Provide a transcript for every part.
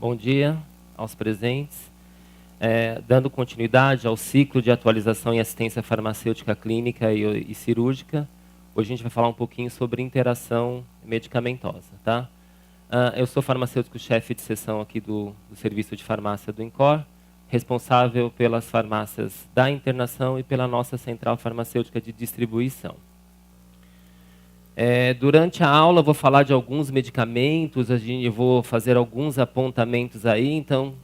Bom dia aos presentes. Dando continuidade ao ciclo de atualização em assistência farmacêutica clínica e cirúrgica, hoje a gente vai falar um pouquinho sobre interação medicamentosa. Tá? Eu sou farmacêutico-chefe de seção aqui do Serviço de Farmácia do INCOR, responsável pelas farmácias da internação e pela nossa central farmacêutica de distribuição. Durante a aula eu vou falar de alguns medicamentos, eu vou fazer alguns apontamentos aí, então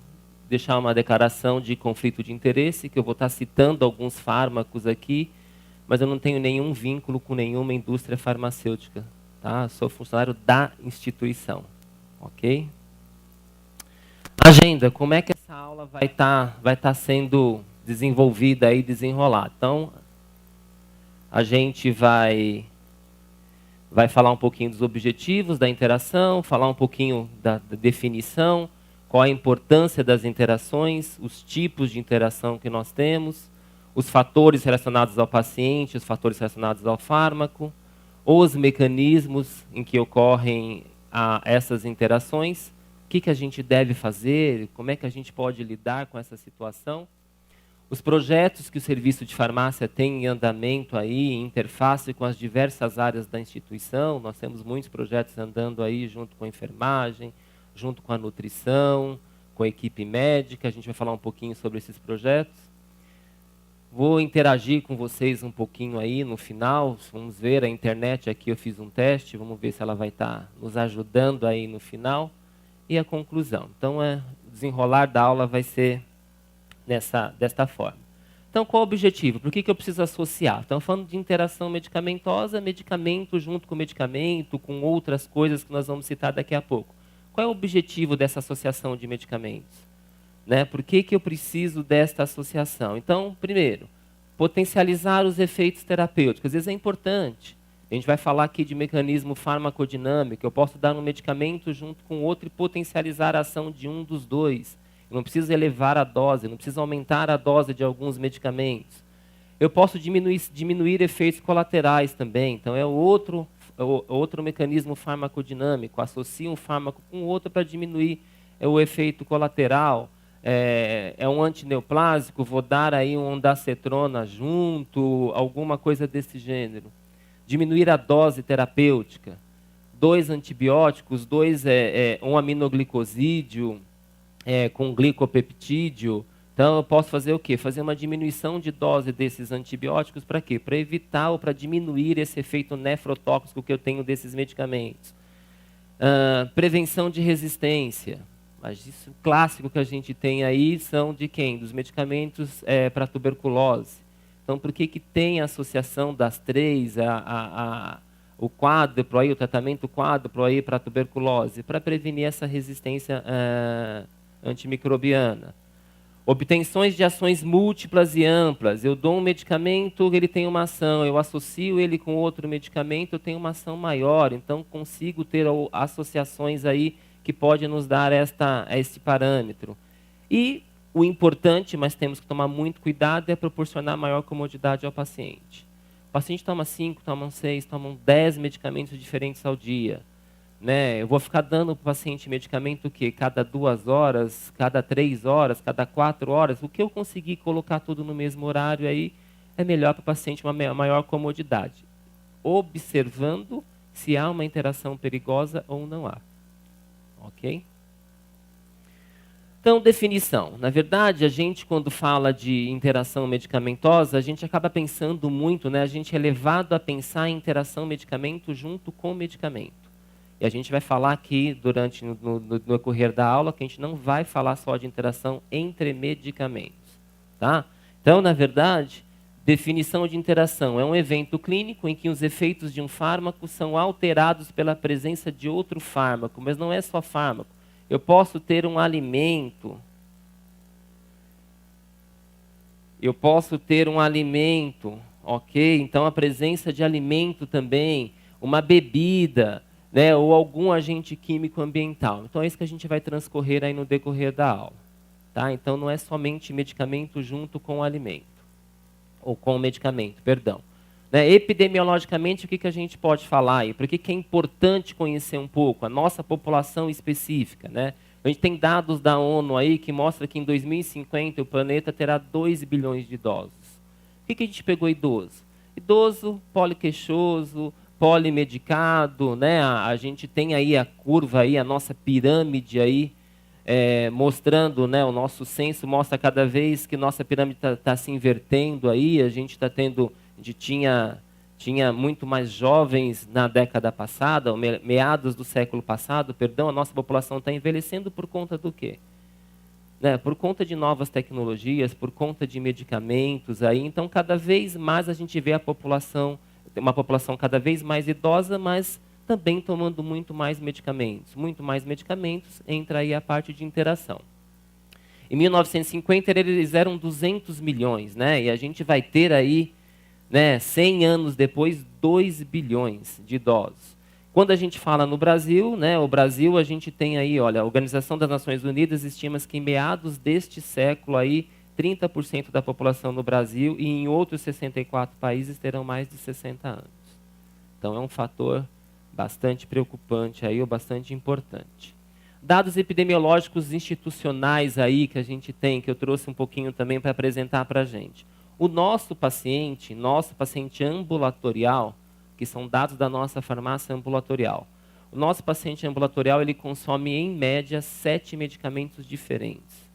deixar uma declaração de conflito de interesse, que eu vou estar citando alguns fármacos aqui, mas eu não tenho nenhum vínculo com nenhuma indústria farmacêutica, tá? Sou funcionário da instituição, ok? Agenda, como é que essa aula vai estar sendo desenvolvida e desenrolada? Então, a gente vai falar um pouquinho dos objetivos da interação, falar um pouquinho da definição, qual a importância das interações, os tipos de interação que nós temos, os fatores relacionados ao paciente, os fatores relacionados ao fármaco, os mecanismos em que ocorrem essas interações, o que a gente deve fazer, como é que a gente pode lidar com essa situação. Os projetos que o serviço de farmácia tem em andamento aí, em interface com as diversas áreas da instituição, nós temos muitos projetos andando aí junto com a enfermagem, junto com a nutrição, com a equipe médica, a gente vai falar um pouquinho sobre esses projetos. Vou interagir com vocês um pouquinho aí no final, vamos ver, a internet aqui eu fiz um teste, vamos ver se ela vai estar nos ajudando aí no final. E a conclusão. Então, o desenrolar da aula vai ser desta forma. Então, qual o objetivo? Por que eu preciso associar? Estamos falando de interação medicamentosa, medicamento junto com medicamento, com outras coisas que nós vamos citar daqui a pouco. Qual é o objetivo dessa associação de medicamentos? Né? Por que eu preciso desta associação? Então, primeiro, potencializar os efeitos terapêuticos. Às vezes é importante. A gente vai falar aqui de mecanismo farmacodinâmico. Eu posso dar um medicamento junto com outro e potencializar a ação de um dos dois. Eu não preciso elevar a dose, não preciso aumentar a dose de alguns medicamentos. Eu posso diminuir efeitos colaterais também. Então, é outro mecanismo farmacodinâmico. Associo um fármaco com outro para diminuir o efeito colateral. É um antineoplásico, vou dar aí um ondansetrona junto, alguma coisa desse gênero. Diminuir a dose terapêutica. 2 antibióticos, um aminoglicosídeo, com glicopeptídeo. Então, eu posso fazer o quê? Fazer uma diminuição de dose desses antibióticos para quê? Para evitar ou para diminuir esse efeito nefrotóxico que eu tenho desses medicamentos. Prevenção de resistência. Mas isso clássico que a gente tem aí são de quem? Dos medicamentos para tuberculose. Então, por que tem a associação das três, o quádruplo aí, o tratamento quádruplo aí para tuberculose? Para prevenir essa resistência antimicrobiana. Obtenções de ações múltiplas e amplas. Eu dou um medicamento, ele tem uma ação, eu associo ele com outro medicamento, eu tenho uma ação maior, então consigo ter associações aí que podem nos dar este parâmetro. E o importante, mas temos que tomar muito cuidado, é proporcionar maior comodidade ao paciente. O paciente toma 5, toma 6, toma 10 medicamentos diferentes ao dia. Né? Eu vou ficar dando para o paciente medicamento o quê? Cada 2 horas, cada 3 horas, cada 4 horas. O que eu conseguir colocar tudo no mesmo horário aí é melhor para o paciente, uma maior comodidade. Observando se há uma interação perigosa ou não há. Ok? Então, definição. Na verdade, a gente, quando fala de interação medicamentosa, a gente acaba pensando muito, né? A gente é levado a pensar em interação medicamento junto com medicamento. E a gente vai falar aqui, no decorrer da aula, que a gente não vai falar só de interação entre medicamentos. Tá? Então, na verdade, definição de interação é um evento clínico em que os efeitos de um fármaco são alterados pela presença de outro fármaco, mas não é só fármaco. Eu posso ter um alimento. Ok? Então, a presença de alimento também, uma bebida, né, ou algum agente químico ambiental. Então, é isso que a gente vai transcorrer aí no decorrer da aula. Tá? Então, não é somente medicamento junto com o alimento. Ou com o medicamento, perdão. Né, epidemiologicamente, o que a gente pode falar aí? Por que é importante conhecer um pouco a nossa população específica? Né? A gente tem dados da ONU aí que mostram que em 2050 o planeta terá 2 bilhões de idosos. O que a gente pegou idoso? Idoso, poliqueixoso, polimedicado, né? A gente tem aí a curva, aí, a nossa pirâmide aí, mostrando, né, o nosso censo mostra cada vez que nossa pirâmide está se invertendo aí, a gente está tendo, a gente tinha muito mais jovens na década passada, meados do século passado, perdão, a nossa população está envelhecendo por conta do quê? Né, por conta de novas tecnologias, por conta de medicamentos aí, então cada vez mais a gente vê uma população cada vez mais idosa, mas também tomando muito mais medicamentos, entra aí a parte de interação. Em 1950 eles eram 200 milhões, né? E a gente vai ter aí, né, 100 anos depois, 2 bilhões de idosos. Quando a gente fala no Brasil, né, o Brasil a gente tem aí, olha, a Organização das Nações Unidas estima que em meados deste século aí, 30% da população no Brasil e em outros 64 países terão mais de 60 anos. Então é um fator bastante preocupante aí, ou bastante importante. Dados epidemiológicos institucionais aí que a gente tem, que eu trouxe um pouquinho também para apresentar para a gente. O nosso paciente ambulatorial, que são dados da nossa farmácia ambulatorial. O nosso paciente ambulatorial, ele consome em média 7 medicamentos diferentes.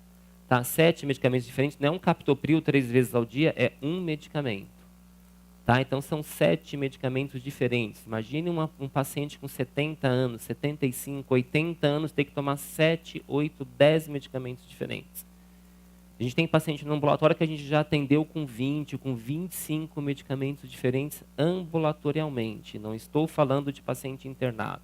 Tá? 7 medicamentos diferentes, não é um captopril 3 vezes ao dia, é um medicamento. Tá? Então, são 7 medicamentos diferentes. Imagine um paciente com 70 anos, 75, 80 anos, ter que tomar 7, 8, 10 medicamentos diferentes. A gente tem paciente no ambulatório que a gente já atendeu com 20, com 25 medicamentos diferentes ambulatorialmente. Não estou falando de paciente internado.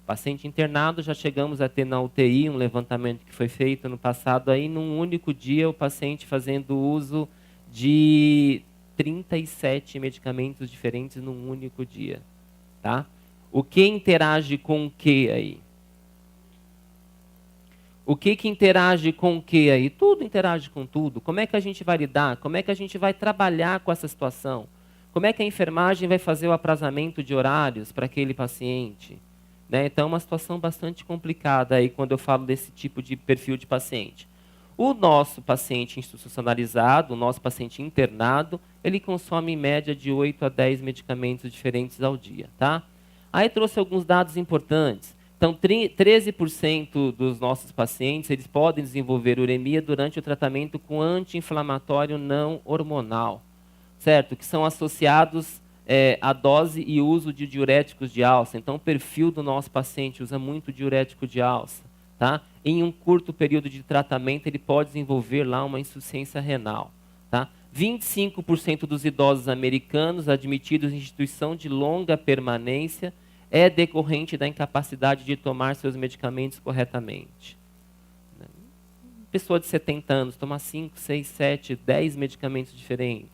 Paciente internado, já chegamos a ter na UTI um levantamento que foi feito no passado, aí num único dia o paciente fazendo uso de 37 medicamentos diferentes num único dia. Tá? O que interage com o que aí? O que interage com o que aí? Tudo interage com tudo. Como é que a gente vai lidar? Como é que a gente vai trabalhar com essa situação? Como é que a enfermagem vai fazer o aprazamento de horários para aquele paciente? Né? Então, é uma situação bastante complicada aí quando eu falo desse tipo de perfil de paciente. O nosso paciente institucionalizado, o nosso paciente internado, ele consome em média de 8 a 10 medicamentos diferentes ao dia. Tá? Aí trouxe alguns dados importantes. Então, 13% dos nossos pacientes eles podem desenvolver uremia durante o tratamento com anti-inflamatório não hormonal, certo? Que são associados à dose e uso de diuréticos de alça. Então, o perfil do nosso paciente usa muito diurético de alça. Tá? Em um curto período de tratamento, ele pode desenvolver lá uma insuficiência renal. Tá? 25% dos idosos americanos admitidos em instituição de longa permanência é decorrente da incapacidade de tomar seus medicamentos corretamente. Pessoa de 70 anos, toma 5, 6, 7, 10 medicamentos diferentes.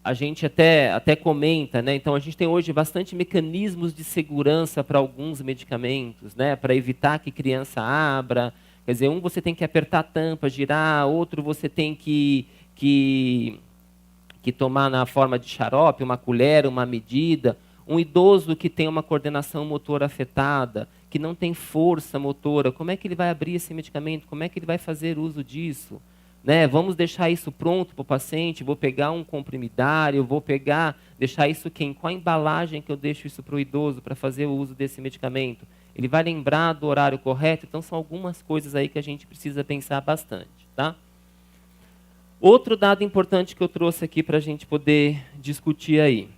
A gente até comenta, né? Então a gente tem hoje bastante mecanismos de segurança para alguns medicamentos, né? Para evitar que criança abra. Quer dizer, um você tem que apertar a tampa, girar, outro você tem que tomar na forma de xarope, uma colher, uma medida. Um idoso que tem uma coordenação motora afetada, que não tem força motora, como é que ele vai abrir esse medicamento? Como é que ele vai fazer uso disso? Né? Vamos deixar isso pronto para o paciente, vou pegar um comprimidário, deixar isso quem? Qual a embalagem que eu deixo isso para o idoso para fazer o uso desse medicamento? Ele vai lembrar do horário correto? Então são algumas coisas aí que a gente precisa pensar bastante. Tá? Outro dado importante que eu trouxe aqui para a gente poder discutir aí.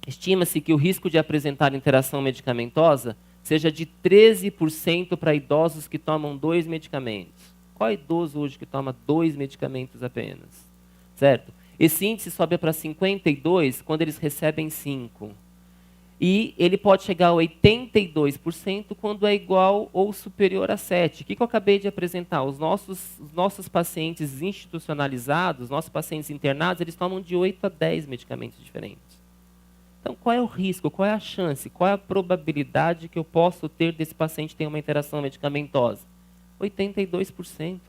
Estima-se que o risco de apresentar interação medicamentosa seja de 13% para idosos que tomam 2 medicamentos. Qual idoso hoje que toma 2 medicamentos apenas? Certo? Esse índice sobe para 52% quando eles recebem 5. E ele pode chegar a 82% quando é igual ou superior a 7. O que eu acabei de apresentar? Os nossos pacientes institucionalizados, nossos pacientes internados, eles tomam de 8 a 10 medicamentos diferentes. Então, qual é o risco? Qual é a chance? Qual é a probabilidade que eu posso ter desse paciente ter uma interação medicamentosa? 82%.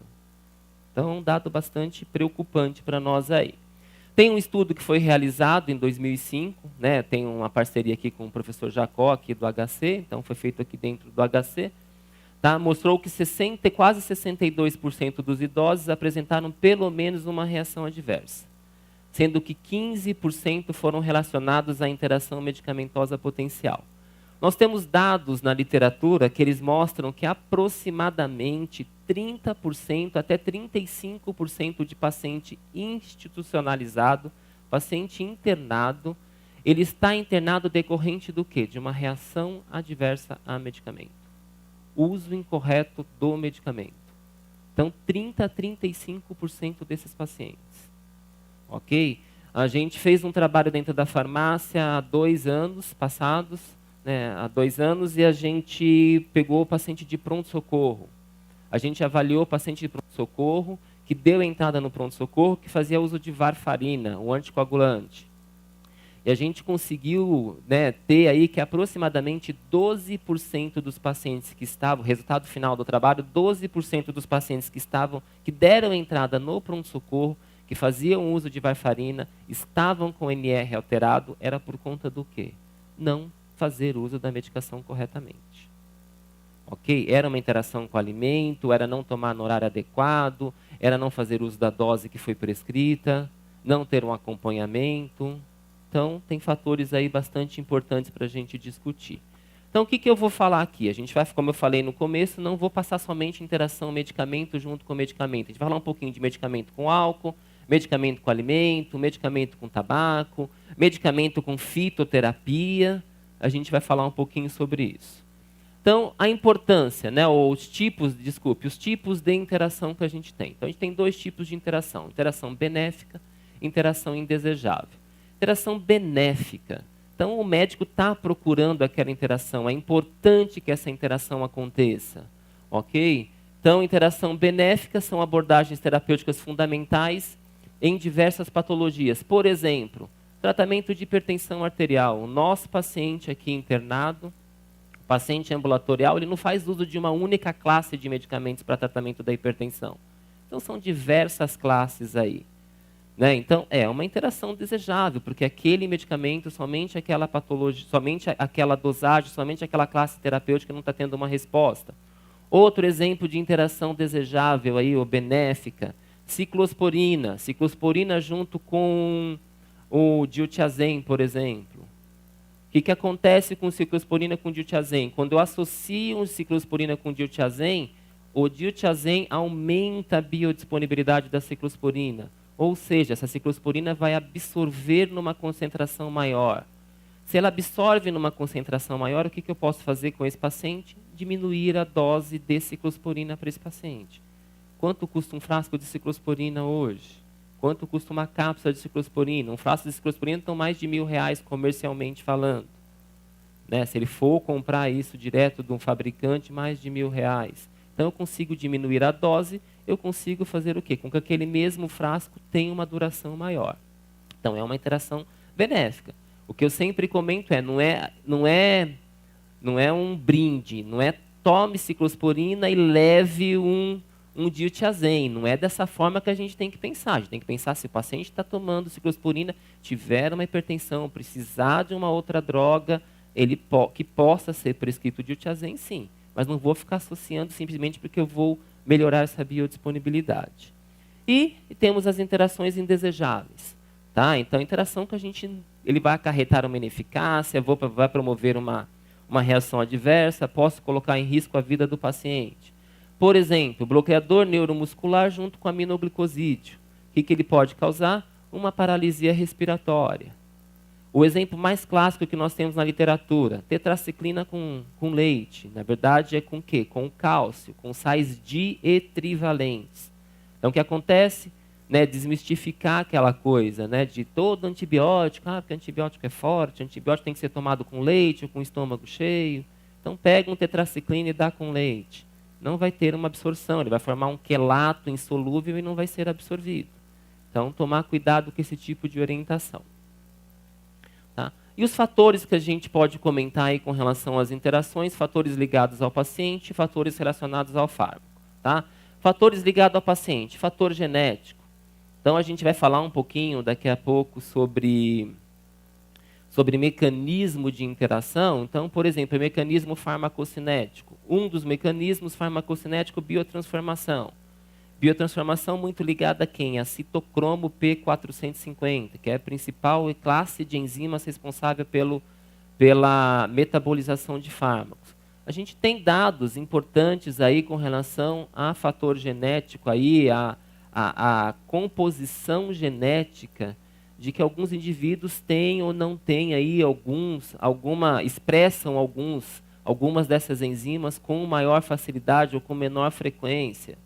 Então, é um dado bastante preocupante para nós aí. Tem um estudo que foi realizado em 2005, né? Tem uma parceria aqui com o professor Jacó, aqui do HC, então foi feito aqui dentro do HC, Tá? Mostrou que quase 62% dos idosos apresentaram pelo menos uma reação adversa, sendo que 15% foram relacionados à interação medicamentosa potencial. Nós temos dados na literatura que eles mostram que aproximadamente 30% até 35% de paciente institucionalizado, paciente internado, ele está internado decorrente do quê? De uma reação adversa a medicamento. Uso incorreto do medicamento. Então, 30% a 35% desses pacientes. Ok? A gente fez um trabalho dentro da farmácia há 2 anos passados, há 2 anos, e a gente pegou o paciente de pronto-socorro. A gente avaliou o paciente de pronto-socorro, que deu entrada no pronto-socorro, que fazia uso de varfarina, o anticoagulante. E a gente conseguiu ter aí que aproximadamente 12% dos pacientes que estavam, resultado final do trabalho, 12% dos pacientes que deram entrada no pronto-socorro, que faziam uso de varfarina, estavam com NR alterado, era por conta do quê? Não fazer uso da medicação corretamente. Ok? Era uma interação com o alimento, era não tomar no horário adequado, era não fazer uso da dose que foi prescrita, não ter um acompanhamento. Então, tem fatores aí bastante importantes para a gente discutir. Então, o que eu vou falar aqui? A gente vai, como eu falei no começo, não vou passar somente interação medicamento junto com medicamento. A gente vai falar um pouquinho de medicamento com álcool, medicamento com alimento, medicamento com tabaco, medicamento com fitoterapia. A gente vai falar um pouquinho sobre isso. Então, a importância, ou os tipos de interação que a gente tem. Então, a gente tem 2 tipos de interação. Interação benéfica, interação indesejável. Interação benéfica. Então, o médico está procurando aquela interação. É importante que essa interação aconteça. Ok? Então, interação benéfica são abordagens terapêuticas fundamentais em diversas patologias. Por exemplo, tratamento de hipertensão arterial. O nosso paciente aqui internado, paciente ambulatorial, ele não faz uso de uma única classe de medicamentos para tratamento da hipertensão. Então, são diversas classes aí. Então, é uma interação desejável, porque aquele medicamento, somente aquela patologia, somente aquela dosagem, somente aquela classe terapêutica não está tendo uma resposta. Outro exemplo de interação desejável aí, ou benéfica, ciclosporina. Ciclosporina junto com o diltiazem, por exemplo. O que acontece com ciclosporina com diltiazem? Quando eu associo ciclosporina com diltiazem, o diltiazem aumenta a biodisponibilidade da ciclosporina. Ou seja, essa ciclosporina vai absorver numa concentração maior. Se ela absorve numa concentração maior, o que eu posso fazer com esse paciente? Diminuir a dose de ciclosporina para esse paciente. Quanto custa um frasco de ciclosporina hoje? Quanto custa uma cápsula de ciclosporina? Um frasco de ciclosporina está mais de R$1.000 comercialmente falando. Se ele for comprar isso direto de um fabricante, mais de R$1.000. Então eu consigo diminuir a dose, eu consigo fazer o quê? Com que aquele mesmo frasco tenha uma duração maior. Então é uma interação benéfica. O que eu sempre comento não é um brinde, não é tome ciclosporina e leve um diltiazem. Não é dessa forma que a gente tem que pensar. A gente tem que pensar se o paciente está tomando ciclosporina, tiver uma hipertensão, precisar de uma outra droga, que possa ser prescrito diltiazem, sim. Mas não vou ficar associando simplesmente porque eu vou melhorar essa biodisponibilidade. E temos as interações indesejáveis. Tá? Então, a interação que ele vai acarretar uma ineficácia, vai promover uma reação adversa, posso colocar em risco a vida do paciente. Por exemplo, bloqueador neuromuscular junto com aminoglicosídeo. O que ele pode causar? Uma paralisia respiratória. O exemplo mais clássico que nós temos na literatura, tetraciclina com leite. Na verdade, é com o quê? Com cálcio, com sais dietrivalentes. Então, o que acontece? Desmistificar aquela coisa, de todo antibiótico, porque antibiótico é forte, antibiótico tem que ser tomado com leite ou com estômago cheio. Então, pega um tetraciclina e dá com leite. Não vai ter uma absorção, ele vai formar um quelato insolúvel e não vai ser absorvido. Então, tomar cuidado com esse tipo de orientação. Tá? E os fatores que a gente pode comentar aí com relação às interações, fatores ligados ao paciente, fatores relacionados ao fármaco. Tá? Fatores ligados ao paciente, fator genético. Então, a gente vai falar um pouquinho daqui a pouco sobre sobre mecanismo de interação. Então, por exemplo, o mecanismo farmacocinético. Um dos mecanismos farmacocinético, biotransformação. Biotransformação muito ligada a quem? A citocromo P450, que é a principal classe de enzimas responsável pela metabolização de fármacos. A gente tem dados importantes aí com relação a fator genético, aí, a composição genética de que alguns indivíduos têm ou não têm aí expressam algumas dessas enzimas com maior facilidade ou com menor frequência.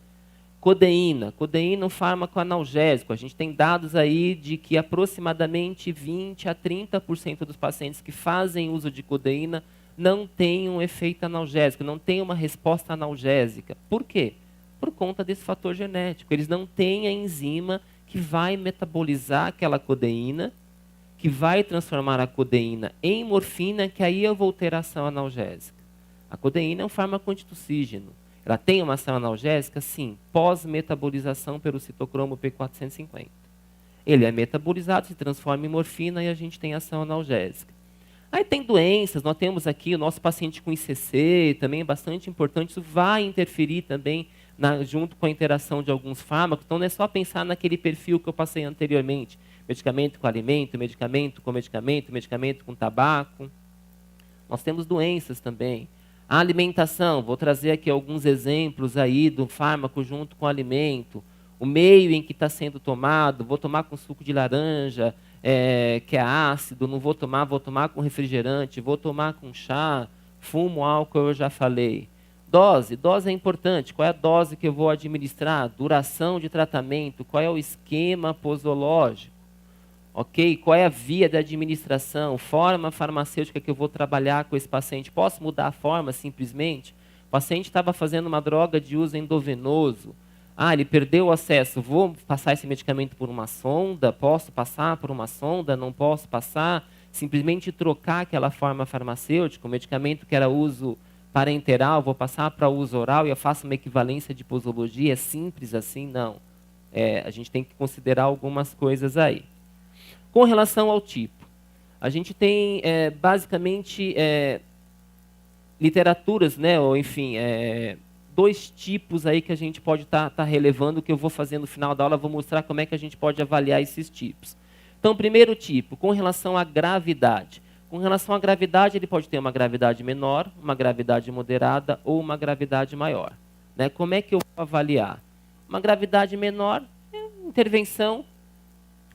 Codeína é um fármaco analgésico. A gente tem dados aí de que aproximadamente 20 a 30% dos pacientes que fazem uso de codeína não têm um efeito analgésico, não têm uma resposta analgésica. Por quê? Por conta desse fator genético. Eles não têm a enzima que vai metabolizar aquela codeína, que vai transformar a codeína em morfina, que aí eu vou ter ação analgésica. A codeína é um fármaco antitussígeno. Ela tem uma ação analgésica? Sim, pós-metabolização pelo citocromo P450. Ele é metabolizado, se transforma em morfina e a gente tem ação analgésica. Aí tem doenças, nós temos aqui o nosso paciente com ICC, também é bastante importante, isso vai interferir também junto com a interação de alguns fármacos. Então não é só pensar naquele perfil que eu passei anteriormente, medicamento com alimento, medicamento com medicamento, medicamento com tabaco. Nós temos doenças também. A alimentação, vou trazer aqui alguns exemplos aí do fármaco junto com o alimento. O meio em que está sendo tomado, vou tomar com suco de laranja, que é ácido, não vou tomar com refrigerante, vou tomar com chá, fumo, álcool, eu já falei. Dose é importante. Qual é a dose que eu vou administrar? Duração de tratamento, qual é o esquema posológico? Ok? Qual é a via de administração? Forma farmacêutica que eu vou trabalhar com esse paciente? Posso mudar a forma simplesmente? O paciente estava fazendo uma droga de uso endovenoso. Ele perdeu o acesso. Vou passar esse medicamento por uma sonda? Posso passar por uma sonda? Não posso passar? Simplesmente trocar aquela forma farmacêutica, o medicamento que era uso parenteral, vou passar para uso oral e eu faço uma equivalência de posologia? É simples assim? Não. A gente tem que considerar algumas coisas aí. Com relação ao tipo, a gente tem basicamente literaturas, né, ou enfim, dois tipos aí que a gente pode estar relevando, que eu vou fazer no final da aula, vou mostrar como é que a gente pode avaliar esses tipos. Então, primeiro tipo, com relação à gravidade. Com relação à gravidade, ele pode ter uma gravidade menor, uma gravidade moderada ou uma gravidade maior. Né? Como é que eu vou avaliar? Uma gravidade menor, intervenção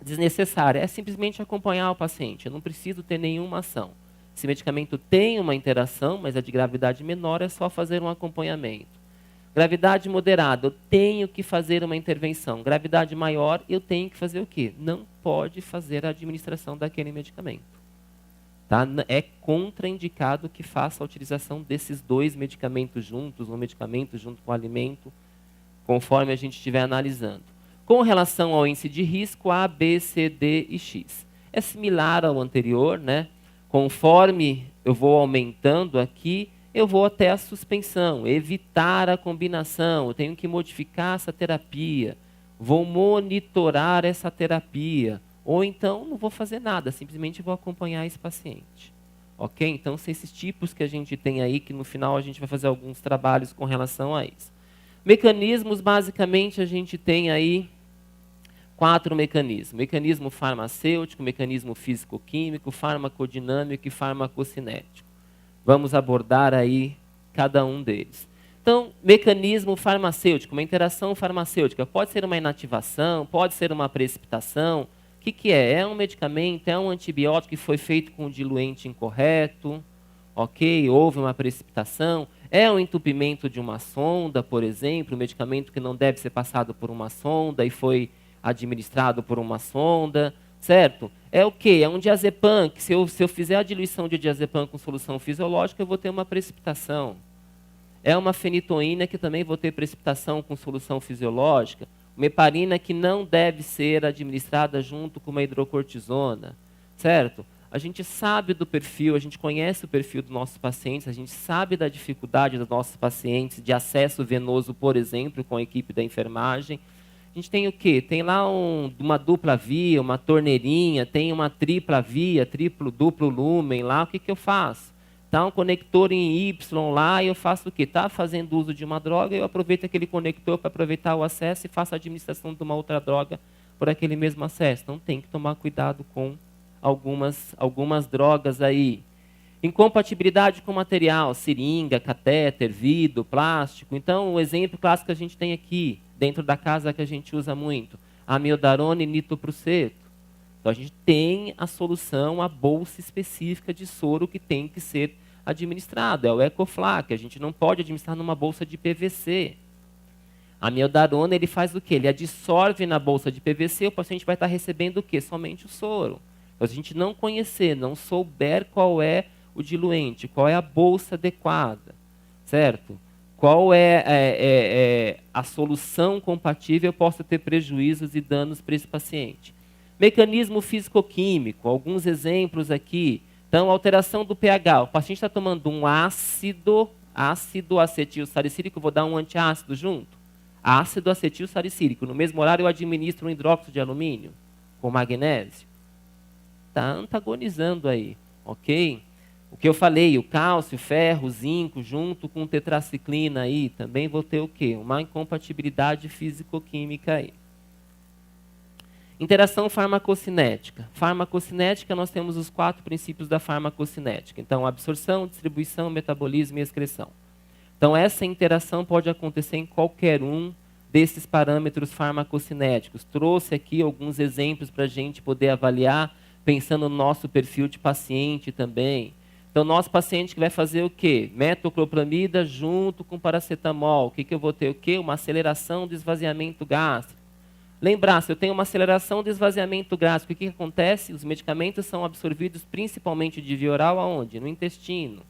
desnecessária, é simplesmente acompanhar o paciente, eu não preciso ter nenhuma ação. Esse medicamento tem uma interação, mas é de gravidade menor, é só fazer um acompanhamento. Gravidade moderada, eu tenho que fazer uma intervenção. Gravidade maior, eu tenho que fazer o quê? Não pode fazer a administração daquele medicamento. Tá? É contraindicado que faça a utilização desses dois medicamentos juntos, um medicamento junto com o alimento, conforme a gente estiver analisando. Com relação ao índice de risco, A, B, C, D e X. É similar ao anterior, né? Conforme eu vou aumentando aqui, eu vou até a suspensão, evitar a combinação, eu tenho que modificar essa terapia, vou monitorar essa terapia, ou então não vou fazer nada, simplesmente vou acompanhar esse paciente. Ok? Então, são esses tipos que a gente tem aí, que no final a gente vai fazer alguns trabalhos com relação a isso. Mecanismos, basicamente, a gente tem aí 4 mecanismos. Mecanismo farmacêutico, mecanismo físico-químico, farmacodinâmico e farmacocinético. Vamos abordar aí cada um deles. Então, mecanismo farmacêutico, uma interação farmacêutica. Pode ser uma inativação, pode ser uma precipitação. O que é? É um medicamento, é um antibiótico que foi feito com um diluente incorreto, ok? Houve uma precipitação. É um entupimento de uma sonda, por exemplo, um medicamento que não deve ser passado por uma sonda e foi administrado por uma sonda, certo? É o quê? É um diazepam, que se eu fizer a diluição de diazepam com solução fisiológica, eu vou ter uma precipitação. É uma fenitoína que também vou ter precipitação com solução fisiológica. Uma heparina que não deve ser administrada junto com uma hidrocortisona, certo? A gente sabe do perfil, a gente conhece o perfil dos nossos pacientes, a gente sabe da dificuldade dos nossos pacientes de acesso venoso, por exemplo, com a equipe da enfermagem. A gente tem o quê? Tem lá uma dupla via, uma torneirinha, tem uma tripla via, duplo lumen lá. O que, que eu faço? Tá um conector em Y lá e eu faço o quê? Tá fazendo uso de uma droga, eu aproveito aquele conector para aproveitar o acesso e faço a administração de uma outra droga por aquele mesmo acesso. Então tem que tomar cuidado com algumas drogas aí. Incompatibilidade com material, seringa, catéter, vidro, plástico. Então, o exemplo clássico que a gente tem aqui, dentro da casa que a gente usa muito, amiodarona e nitropruseto. Então, a gente tem a solução, a bolsa específica de soro que tem que ser administrado. É o Ecoflac, a gente não pode administrar numa bolsa de PVC. A amiodarona, ele faz o quê? Ele adsorve na bolsa de PVC, o paciente vai estar recebendo o quê? Somente o soro. Então, se a gente não conhecer, não souber qual é o diluente, qual é a bolsa adequada, certo? Qual é a solução compatível, eu posso ter prejuízos e danos para esse paciente. Mecanismo físico-químico, alguns exemplos aqui. Então, alteração do pH. O paciente está tomando um ácido acetil salicílico, vou dar um antiácido junto. Ácido acetil salicílico. No mesmo horário, eu administro um hidróxido de alumínio com magnésio. Está antagonizando aí, ok? O que eu falei, o cálcio, ferro, zinco, junto com tetraciclina aí, também vou ter o quê? Uma incompatibilidade físico-química aí. Interação farmacocinética. Farmacocinética, nós temos os 4 princípios da farmacocinética. Então, absorção, distribuição, metabolismo e excreção. Então, essa interação pode acontecer em qualquer um desses parâmetros farmacocinéticos. Trouxe aqui alguns exemplos para a gente poder avaliar, pensando no nosso perfil de paciente também. Então, nosso paciente que vai fazer o quê? Metoclopramida junto com paracetamol. O que, que eu vou ter? O quê? Uma aceleração do esvaziamento gástrico. Lembrar, se eu tenho uma aceleração do esvaziamento gástrico, o que, que acontece? Os medicamentos são absorvidos principalmente de via oral aonde? No intestino.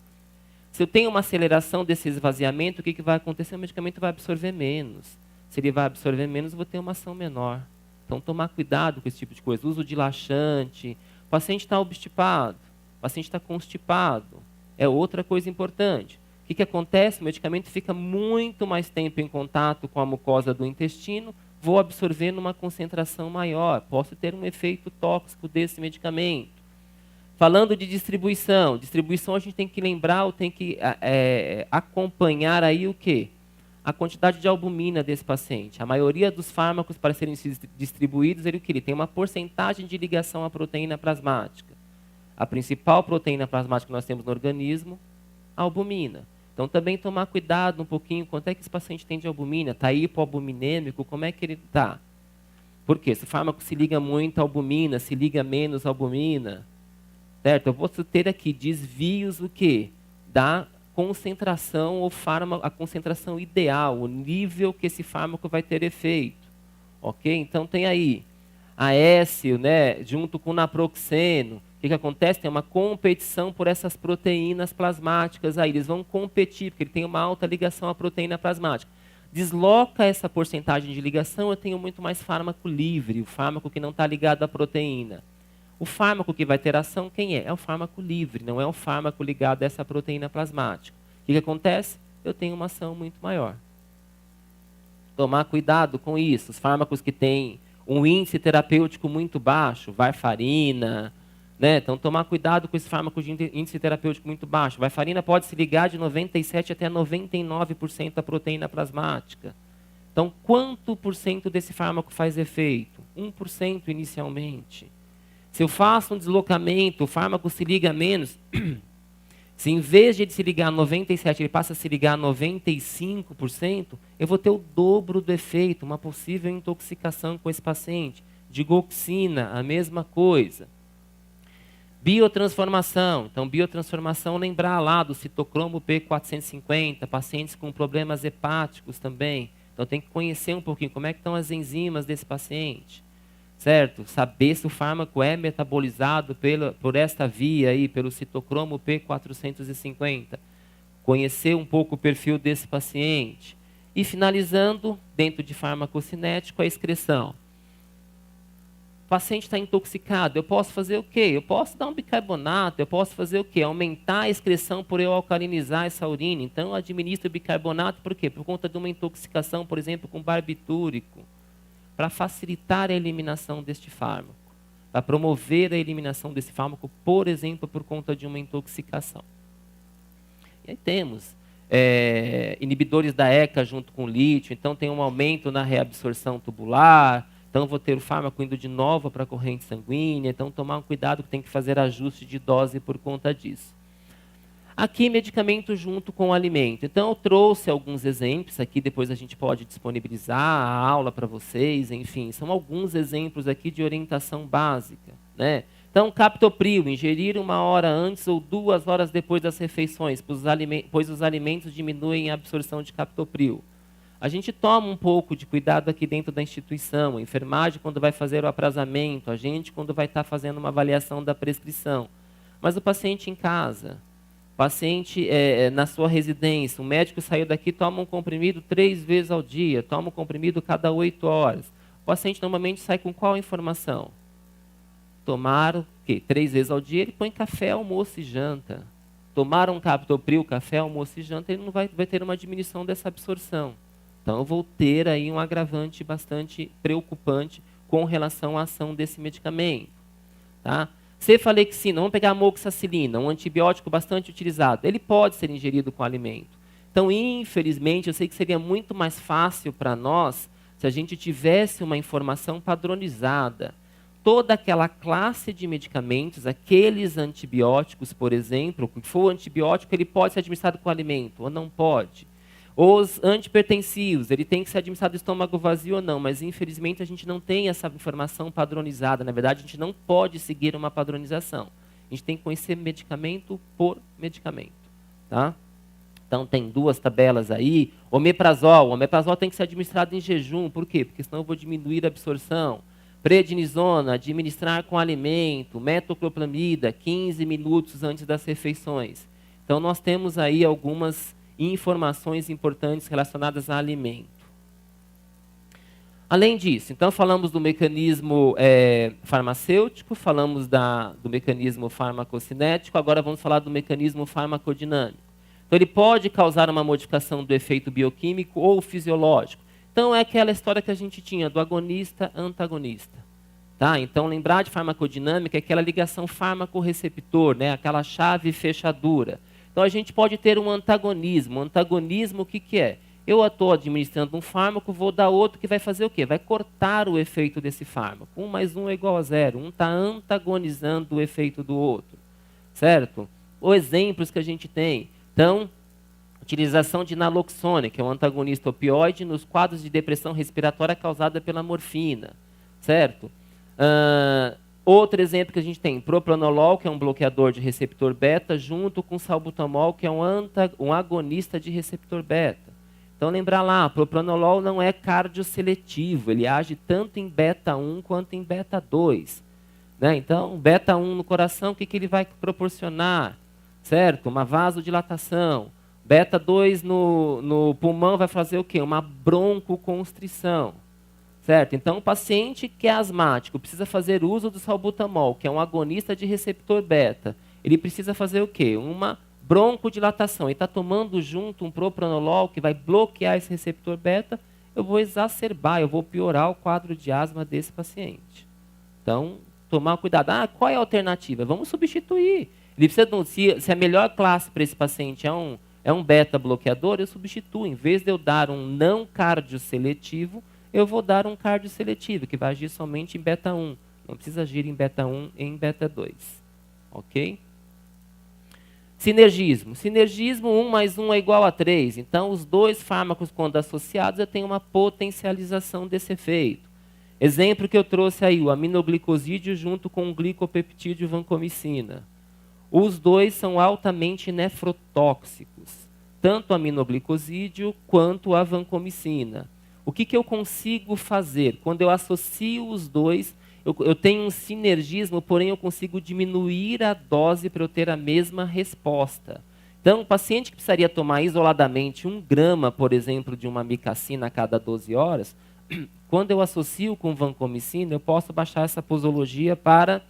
Se eu tenho uma aceleração desse esvaziamento, o que, que vai acontecer? O medicamento vai absorver menos. Se ele vai absorver menos, eu vou ter uma ação menor. Então, tomar cuidado com esse tipo de coisa. Uso de laxante. O paciente está obstipado. O paciente está constipado. É outra coisa importante. O que, que acontece? O medicamento fica muito mais tempo em contato com a mucosa do intestino, vou absorver numa concentração maior. Posso ter um efeito tóxico desse medicamento. Falando de distribuição. Distribuição a gente tem que lembrar, ou tem que acompanhar aí o quê? A quantidade de albumina desse paciente. A maioria dos fármacos, para serem distribuídos, ele tem uma porcentagem de ligação à proteína plasmática. A principal proteína plasmática que nós temos no organismo, a albumina. Então, também tomar cuidado um pouquinho, quanto é que esse paciente tem de albumina? Está hipoalbuminêmico, como é que ele está? Por quê? Se o fármaco se liga muito à albumina, se liga menos à albumina, certo? Eu vou ter aqui desvios o quê? Da concentração ou fármaco, a concentração ideal, o nível que esse fármaco vai ter efeito. Ok? Então, tem aí Aécio, né, junto com o naproxeno. O que acontece? Tem uma competição por essas proteínas plasmáticas aí. Eles vão competir, porque ele tem uma alta ligação à proteína plasmática. Desloca essa porcentagem de ligação, eu tenho muito mais fármaco livre, o fármaco que não está ligado à proteína. O fármaco que vai ter ação, quem é? É o fármaco livre, não é o fármaco ligado a essa proteína plasmática. O que acontece? Eu tenho uma ação muito maior. Tomar cuidado com isso. Os fármacos que têm um índice terapêutico muito baixo, varfarina, né? Então, tomar cuidado com esses fármacos de índice terapêutico muito baixo. Varfarina pode se ligar de 97% até 99% à proteína plasmática. Então, quanto por cento desse fármaco faz efeito? 1% inicialmente. Se eu faço um deslocamento, o fármaco se liga menos, se em vez de ele se ligar a 97%, ele passa a se ligar a 95%, eu vou ter o dobro do efeito, uma possível intoxicação com esse paciente. Digoxina, a mesma coisa. Biotransformação. Então, biotransformação, lembrar lá do citocromo P450, pacientes com problemas hepáticos também. Então, tem que conhecer um pouquinho como é que estão as enzimas desse paciente. Certo? Saber se o fármaco é metabolizado por esta via aí, pelo citocromo P450. Conhecer um pouco o perfil desse paciente. E finalizando, dentro de farmacocinético, a excreção. O paciente está intoxicado, eu posso fazer o quê? Eu posso dar um bicarbonato, eu posso fazer o quê? Aumentar a excreção por eu alcalinizar essa urina. Então, eu administro bicarbonato por quê? Por conta de uma intoxicação, por exemplo, com barbitúrico. para facilitar a eliminação deste fármaco, para promover a eliminação desse fármaco, por exemplo, por conta de uma intoxicação. E aí temos inibidores da ECA junto com o lítio, então tem um aumento na reabsorção tubular, então vou ter o fármaco indo de novo para a corrente sanguínea, então tomar um cuidado que tem que fazer ajuste de dose por conta disso. Aqui, medicamento junto com o alimento. Então, eu trouxe alguns exemplos aqui, depois a gente pode disponibilizar a aula para vocês, enfim, são alguns exemplos aqui de orientação básica, né? Então, captopril, ingerir 1 hora antes ou 2 horas depois das refeições, pois os alimentos diminuem a absorção de captopril. A gente toma um pouco de cuidado aqui dentro da instituição, a enfermagem quando vai fazer o aprazamento, a gente quando vai estar fazendo uma avaliação da prescrição. Mas o paciente em casa, paciente na sua residência, o médico saiu daqui, toma um comprimido 3 vezes ao dia, toma um comprimido cada 8 horas. O paciente normalmente sai com qual informação? Tomar o quê? 3 vezes ao dia, ele põe café, almoço e janta. Tomar um captopril, café, almoço e janta, ele não vai ter uma diminuição dessa absorção. Então, eu vou ter aí um agravante bastante preocupante com relação à ação desse medicamento. Tá? Cefalexina, vamos pegar a amoxicilina, um antibiótico bastante utilizado. Ele pode ser ingerido com alimento. Então, infelizmente, eu sei que seria muito mais fácil para nós se a gente tivesse uma informação padronizada. Toda aquela classe de medicamentos, aqueles antibióticos, por exemplo, se for antibiótico, ele pode ser administrado com alimento ou não pode. Os antipertensivos, ele tem que ser administrado estômago vazio ou não, mas infelizmente a gente não tem essa informação padronizada. Na verdade, a gente não pode seguir uma padronização. A gente tem que conhecer medicamento por medicamento. Tá? Então, tem 2 tabelas aí. Omeprazol. O omeprazol tem que ser administrado em jejum. Por quê? Porque senão eu vou diminuir a absorção. Prednisona, administrar com alimento. Metoclopramida, 15 minutos antes das refeições. Então, nós temos aí algumas informações importantes relacionadas a alimento. Além disso, então falamos do mecanismo farmacêutico, falamos do mecanismo farmacocinético, agora vamos falar do mecanismo farmacodinâmico. Então ele pode causar uma modificação do efeito bioquímico ou fisiológico. Então é aquela história que a gente tinha do agonista-antagonista. Tá? Então lembrar de farmacodinâmica é aquela ligação fármaco-receptor, né? Aquela chave fechadura. Então, a gente pode ter um antagonismo. O antagonismo, o que é? Eu estou administrando um fármaco, vou dar outro que vai fazer o quê? Vai cortar o efeito desse fármaco. 1 mais 1 é igual a 0. Um está antagonizando o efeito do outro. Certo? Os exemplos que a gente tem. Então, utilização de naloxona, que é um antagonista opioide, nos quadros de depressão respiratória causada pela morfina. Certo? Outro exemplo que a gente tem, propranolol, que é um bloqueador de receptor beta, junto com salbutamol, que é um agonista de receptor beta. Então, lembrar lá, propranolol não é cardioseletivo, ele age tanto em beta 1 quanto em beta 2. Né? Então, beta 1 no coração, o que ele vai proporcionar? Certo? Uma vasodilatação. Beta 2 no pulmão vai fazer o quê? Uma broncoconstrição. Certo? Então, o paciente que é asmático precisa fazer uso do salbutamol, que é um agonista de receptor beta. Ele precisa fazer o quê? Uma broncodilatação. Ele está tomando junto um propranolol que vai bloquear esse receptor beta, eu vou exacerbar, eu vou piorar o quadro de asma desse paciente. Então, tomar cuidado. Qual é a alternativa? Vamos substituir. Ele precisa, se a melhor classe para esse paciente é um beta bloqueador, eu substituo. Em vez de eu dar um não cardioseletivo, eu vou dar um cardioseletivo, que vai agir somente em beta 1. Não precisa agir em beta 1 e em beta 2. Ok? Sinergismo. Sinergismo, 1 mais 1 é igual a 3. Então, os 2 fármacos, quando associados, eu tenho uma potencialização desse efeito. Exemplo que eu trouxe aí, o aminoglicosídeo junto com o glicopeptídeo vancomicina. Os 2 são altamente nefrotóxicos. Tanto o aminoglicosídeo quanto a vancomicina. O que eu consigo fazer? Quando eu associo os 2, eu tenho um sinergismo, porém eu consigo diminuir a dose para eu ter a mesma resposta. Então, o paciente que precisaria tomar isoladamente 1 grama, por exemplo, de uma amicacina a cada 12 horas, quando eu associo com vancomicina, eu posso baixar essa posologia para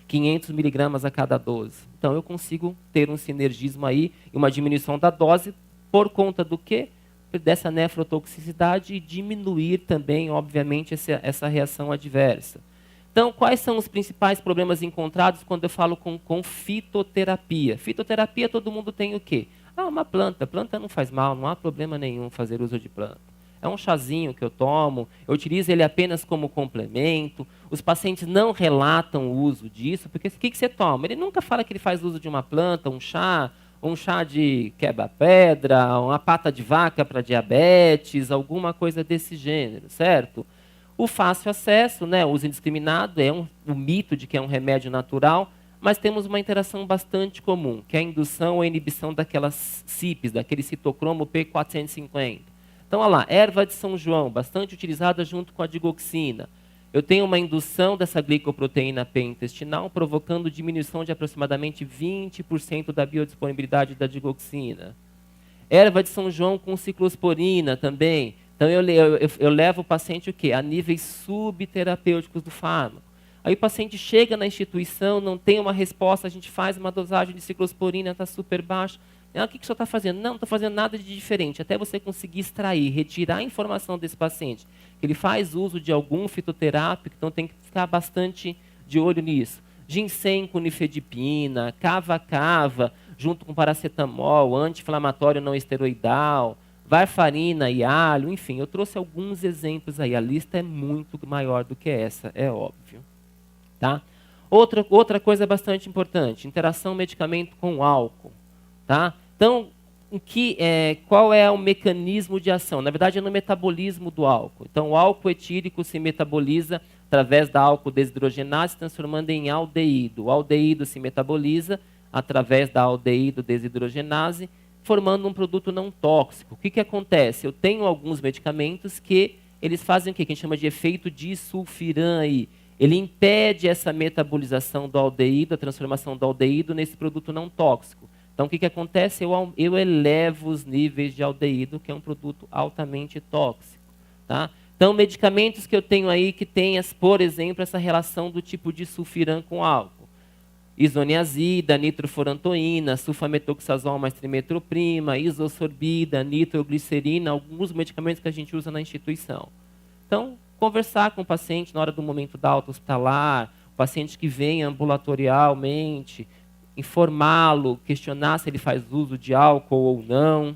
500 miligramas a cada 12. Então, eu consigo ter um sinergismo aí e uma diminuição da dose por conta do quê? dessa nefrotoxicidade e diminuir também, obviamente, essa reação adversa. Então, quais são os principais problemas encontrados quando eu falo com fitoterapia? Fitoterapia, todo mundo tem o quê? Uma planta. Planta não faz mal, não há problema nenhum fazer uso de planta. É um chazinho que eu tomo, eu utilizo ele apenas como complemento. Os pacientes não relatam o uso disso, porque o que você toma? Ele nunca fala que ele faz uso de uma planta, um chá de quebra-pedra, uma pata de vaca para diabetes, alguma coisa desse gênero, certo? O fácil acesso, né, o uso indiscriminado, é o mito de que é um remédio natural, mas temos uma interação bastante comum, que é a indução ou a inibição daquelas CYPs, daquele citocromo P450. Então, olha lá, erva de São João, bastante utilizada junto com a digoxina. Eu tenho uma indução dessa glicoproteína P intestinal, provocando diminuição de aproximadamente 20% da biodisponibilidade da digoxina. Erva de São João com ciclosporina também. Então, eu levo o paciente o quê? A níveis subterapêuticos do fármaco. Aí o paciente chega na instituição, não tem uma resposta, a gente faz uma dosagem de ciclosporina, está super baixa. O que o senhor está fazendo? Não estou fazendo nada de diferente. Até você conseguir extrair, retirar a informação desse paciente, que ele faz uso de algum fitoterápico, então tem que ficar bastante de olho nisso. Ginseng com nifedipina, cava-cava, junto com paracetamol, anti-inflamatório não esteroidal, varfarina e alho, enfim, eu trouxe alguns exemplos aí. A lista é muito maior do que essa, é óbvio. Tá? Outra coisa bastante importante, interação medicamento com álcool. Tá? Então, qual é o mecanismo de ação? Na verdade, é no metabolismo do álcool. Então, o álcool etílico se metaboliza através da álcool desidrogenase, transformando em aldeído. O aldeído se metaboliza através da aldeído desidrogenase, formando um produto não tóxico. O que acontece? Eu tenho alguns medicamentos que eles fazem o que a gente chama de efeito disulfiram aí. Ele impede essa metabolização do aldeído, a transformação do aldeído nesse produto não tóxico. Então, o que acontece? Eu elevo os níveis de aldeído, que é um produto altamente tóxico. Tá? Então, medicamentos que eu tenho aí que tem, por exemplo, essa relação do tipo de sulfiram com álcool. Isoniazida, nitrofurantoína, sulfametoxazol mais trimetroprima, isosorbida, nitroglicerina, alguns medicamentos que a gente usa na instituição. Então, conversar com o paciente na hora do momento da alta hospitalar, o paciente que vem ambulatorialmente, informá-lo, questionar se ele faz uso de álcool ou não.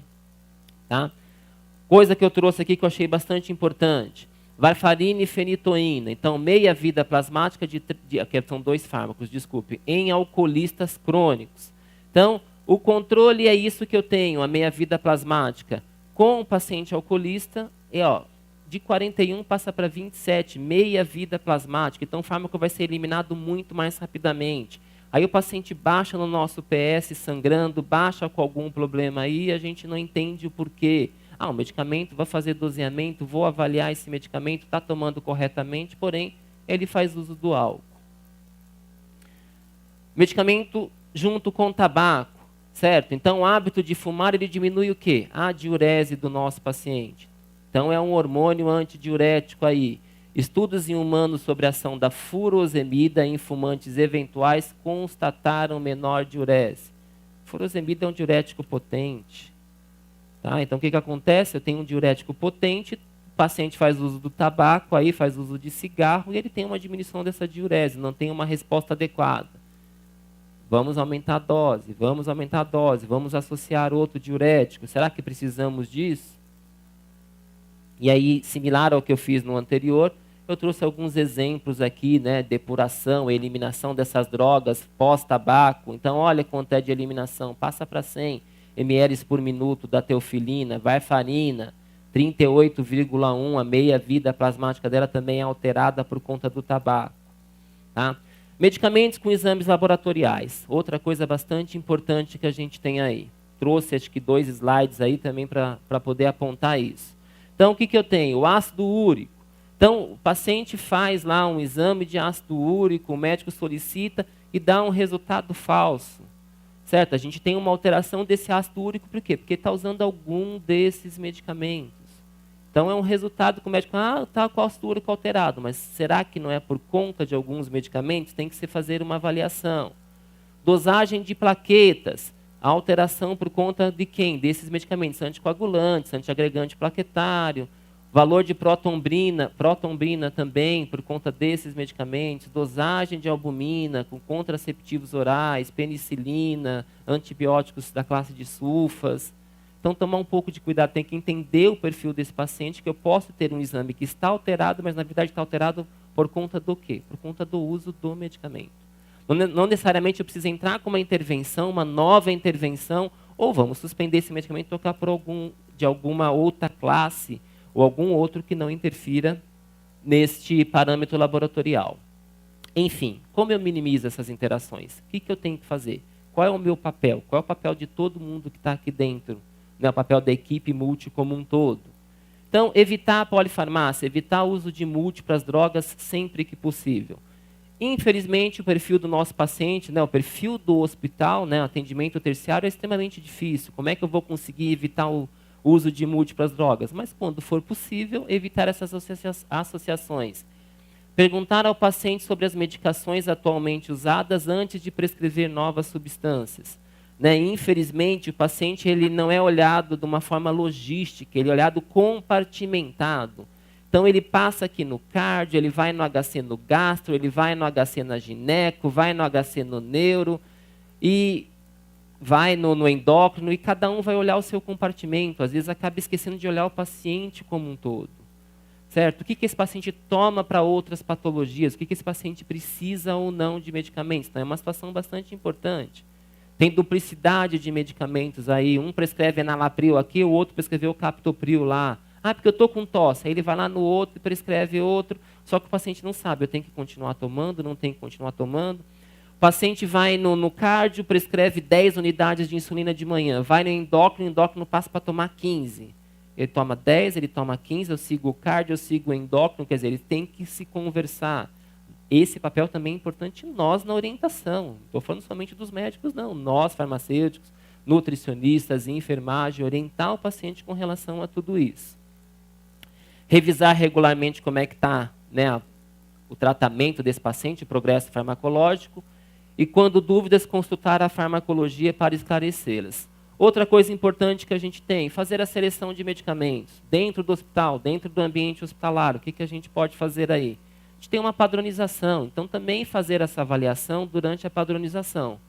Tá? Coisa que eu trouxe aqui que eu achei bastante importante. Varfarina e fenitoína. Então, meia-vida plasmática, que são 2 fármacos, desculpe, em alcoolistas crônicos. Então, o controle é isso que eu tenho, a meia-vida plasmática. Com o paciente alcoolista, de 41 passa para 27, meia-vida plasmática. Então, o fármaco vai ser eliminado muito mais rapidamente. Aí o paciente baixa no nosso PS sangrando, baixa com algum problema aí, a gente não entende o porquê. O medicamento, vai fazer doseamento, vou avaliar esse medicamento, está tomando corretamente, porém, ele faz uso do álcool. Medicamento junto com tabaco, certo? Então, o hábito de fumar, ele diminui o quê? A diurese do nosso paciente. Então, é um hormônio antidiurético aí. Estudos em humanos sobre a ação da furosemida em fumantes eventuais constataram menor diurese. Furosemida é um diurético potente. Tá? Então, o que acontece? Eu tenho um diurético potente, o paciente faz uso do tabaco, aí faz uso de cigarro, e ele tem uma diminuição dessa diurese, não tem uma resposta adequada. Vamos aumentar a dose, vamos associar outro diurético. Será que precisamos disso? E aí, similar ao que eu fiz no anterior, eu trouxe alguns exemplos aqui, né? Depuração, eliminação dessas drogas pós-tabaco. Então, olha quanto é de eliminação, passa para 100 ml por minuto da teofilina, varfarina, 38,1, a meia-vida plasmática dela também é alterada por conta do tabaco. Tá? Medicamentos com exames laboratoriais, outra coisa bastante importante que a gente tem aí. Trouxe acho que 2 slides aí também para poder apontar isso. Então, o que eu tenho? O ácido úrico. Então, o paciente faz lá um exame de ácido úrico, o médico solicita e dá um resultado falso. Certo? A gente tem uma alteração desse ácido úrico, por quê? Porque está usando algum desses medicamentos. Então, é um resultado que o médico, está com o ácido úrico alterado, mas será que não é por conta de alguns medicamentos? Tem que se fazer uma avaliação. Dosagem de plaquetas. A alteração por conta de quem? Desses medicamentos anticoagulantes, antiagregante plaquetário, valor de protombrina também por conta desses medicamentos, dosagem de albumina com contraceptivos orais, penicilina, antibióticos da classe de sulfas. Então, tomar um pouco de cuidado, tem que entender o perfil desse paciente, que eu posso ter um exame que está alterado, mas na verdade está alterado por conta do quê? Por conta do uso do medicamento. Não necessariamente eu preciso entrar com uma intervenção, uma nova intervenção, ou vamos suspender esse medicamento e trocar por de alguma outra classe, ou algum outro que não interfira neste parâmetro laboratorial. Enfim, como eu minimizo essas interações? O que eu tenho que fazer? Qual é o meu papel? Qual é o papel de todo mundo que está aqui dentro? O papel da equipe multi como um todo? Então, evitar a polifarmácia, evitar o uso de múltiplas drogas sempre que possível. Infelizmente, o perfil do nosso paciente, o perfil do hospital, atendimento terciário é extremamente difícil. Como é que eu vou conseguir evitar o uso de múltiplas drogas? Mas, quando for possível, evitar essas associações. Perguntar ao paciente sobre as medicações atualmente usadas antes de prescrever novas substâncias. Infelizmente, o paciente ele não é olhado de uma forma logística, ele é olhado compartimentado. Então, ele passa aqui no cardio, ele vai no HC no gastro, ele vai no HC na gineco, vai no HC no neuro, e vai no endócrino, e cada um vai olhar o seu compartimento. Às vezes, acaba esquecendo de olhar o paciente como um todo. Certo? O que esse paciente toma para outras patologias? O que esse paciente precisa ou não de medicamentos? Então, é uma situação bastante importante. Tem duplicidade de medicamentos aí. Um prescreve enalapril aqui, o outro prescreveu captopril lá. Ah, porque eu estou com tosse. Aí ele vai lá no outro e prescreve outro. Só que o paciente não sabe. Eu tenho que continuar tomando, não tenho que continuar tomando. O paciente vai no cardio, prescreve 10 unidades de insulina de manhã. Vai no endócrino, o endócrino passa para tomar 15. Ele toma 10, ele toma 15, eu sigo o cardio, eu sigo o endócrino. Quer dizer, ele tem que se conversar. Esse papel também é importante nós na orientação. Não estou falando somente dos médicos, não. Nós, farmacêuticos, nutricionistas, enfermagem, orientar o paciente com relação a tudo isso. Revisar regularmente como é que está o tratamento desse paciente, o progresso farmacológico. E, quando dúvidas, consultar a farmacologia para esclarecê-las. Outra coisa importante que a gente tem, fazer a seleção de medicamentos dentro do hospital, dentro do ambiente hospitalar. O que a gente pode fazer aí? A gente tem uma padronização, então também fazer essa avaliação durante a padronização.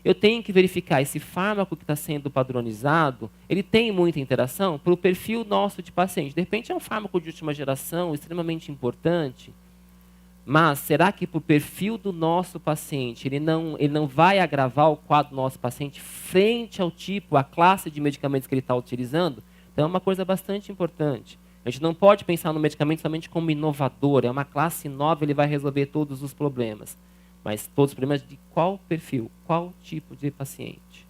Eu tenho que verificar esse fármaco que está sendo padronizado, ele tem muita interação para o perfil nosso de paciente. De repente é um fármaco de última geração, extremamente importante, mas será que para o perfil do nosso paciente, ele não vai agravar o quadro do nosso paciente frente ao tipo, à classe de medicamentos que ele está utilizando? Então é uma coisa bastante importante. A gente não pode pensar no medicamento somente como inovador, é uma classe nova, ele vai resolver todos os problemas. Mas todos os problemas de qual perfil, qual tipo de paciente.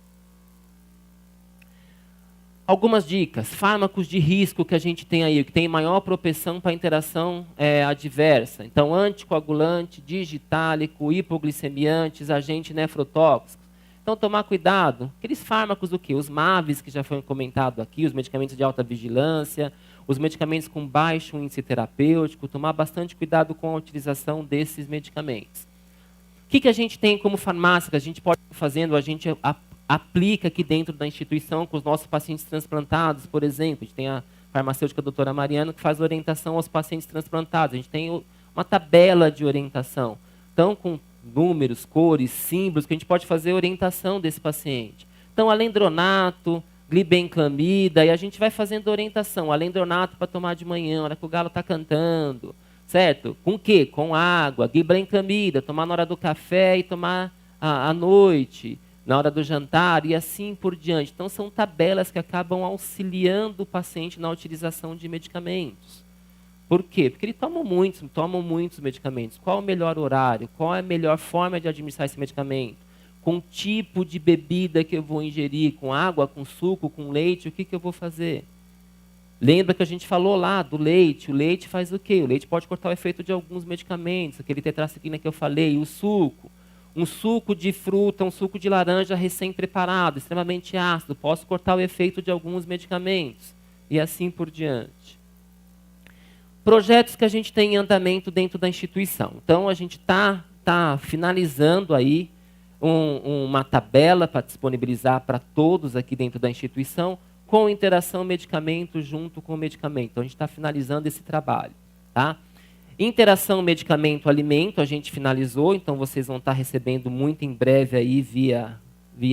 Algumas dicas, fármacos de risco que a gente tem aí, que tem maior propensão para interação adversa. Então, anticoagulante, digitálico, hipoglicemiantes, agente nefrotóxico. Então, tomar cuidado. Aqueles fármacos o quê? Os MAVs, que já foi comentado aqui, os medicamentos de alta vigilância, os medicamentos com baixo índice terapêutico, tomar bastante cuidado com a utilização desses medicamentos. O que a gente tem como farmácia que a gente pode estar fazendo, a gente aplica aqui dentro da instituição com os nossos pacientes transplantados, por exemplo. A gente tem a farmacêutica doutora Mariana que faz orientação aos pacientes transplantados. A gente tem uma tabela de orientação. Então, com números, cores, símbolos, que a gente pode fazer orientação desse paciente. Então, alendronato, glibenclamida, e a gente vai fazendo orientação. Alendronato para tomar de manhã, na hora que o galo está cantando. Certo? Com o quê? Com água, glibenclamida, tomar na hora do café e tomar à noite, na hora do jantar e assim por diante. Então, são tabelas que acabam auxiliando o paciente na utilização de medicamentos. Por quê? Porque eles tomam muitos medicamentos. Qual é o melhor horário? Qual é a melhor forma de administrar esse medicamento? Com o tipo de bebida que eu vou ingerir, com água, com suco, com leite, o que eu vou fazer? Lembra que a gente falou lá do leite. O leite faz o quê? O leite pode cortar o efeito de alguns medicamentos, aquele tetraciclina que eu falei, o suco. Um suco de fruta, um suco de laranja recém-preparado, extremamente ácido, posso cortar o efeito de alguns medicamentos. E assim por diante. Projetos que a gente tem em andamento dentro da instituição. Então, a gente está finalizando aí uma tabela para disponibilizar para todos aqui dentro da instituição, com interação medicamento junto com o medicamento. Então, a gente está finalizando esse trabalho. Tá? Interação medicamento-alimento, a gente finalizou, então vocês vão estar recebendo muito em breve aí via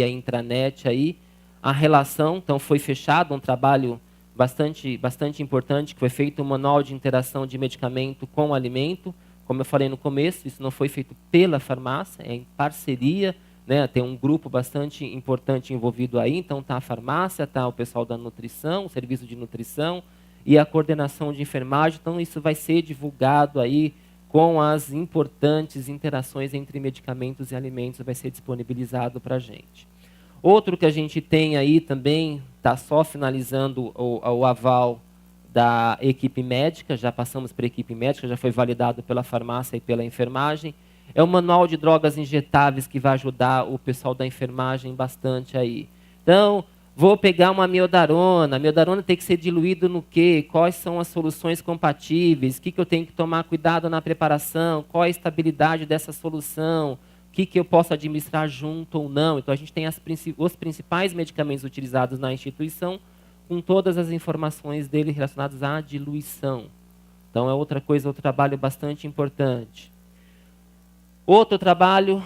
intranet aí. A relação, então foi fechado um trabalho bastante importante, que foi feito um manual de interação de medicamento com o alimento. Como eu falei no começo, isso não foi feito pela farmácia, é em parceria, né? Tem um grupo bastante importante envolvido aí, então está a farmácia, está o pessoal da nutrição, o serviço de nutrição e a coordenação de enfermagem. Então isso vai ser divulgado aí com as importantes interações entre medicamentos e alimentos, vai ser disponibilizado para a gente. Outro que a gente tem aí também, está só finalizando o aval da equipe médica, já passamos para a equipe médica, já foi validado pela farmácia e pela enfermagem. É o manual de drogas injetáveis que vai ajudar o pessoal da enfermagem bastante aí. Então, vou pegar uma miodarona. A miodarona tem que ser diluído no quê? Quais são as soluções compatíveis? O que eu tenho que tomar cuidado na preparação? Qual a estabilidade dessa solução? O que eu posso administrar junto ou não? Então, a gente tem os principais medicamentos utilizados na instituição, com todas as informações dele relacionadas à diluição. Então, é outra coisa, outro trabalho bastante importante. Outro trabalho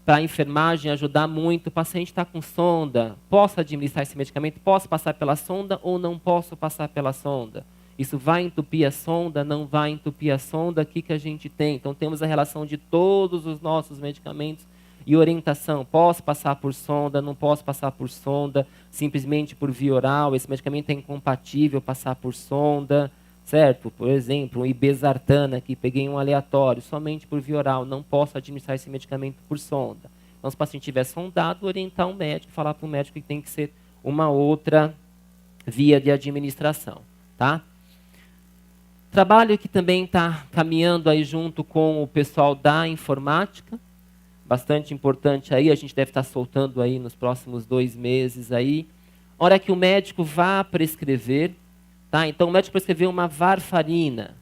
para a enfermagem ajudar muito, o paciente está com sonda, posso administrar esse medicamento, posso passar pela sonda ou não posso passar pela sonda? Isso vai entupir a sonda, não vai entupir a sonda, o que a gente tem? Então, temos a relação de todos os nossos medicamentos e orientação. Posso passar por sonda, não posso passar por sonda, simplesmente por via oral, esse medicamento é incompatível passar por sonda, certo? Por exemplo, um ibezartana, aqui peguei um aleatório, somente por via oral, não posso administrar esse medicamento por sonda. Então, se o paciente estiver sondado, orientar o médico, falar para o médico que tem que ser uma outra via de administração, tá? Trabalho que também está caminhando aí junto com o pessoal da informática, bastante importante aí, a gente deve estar soltando aí nos próximos 2 meses aí. Hora que o médico vá prescrever, tá? Então o médico prescreveu uma varfarina,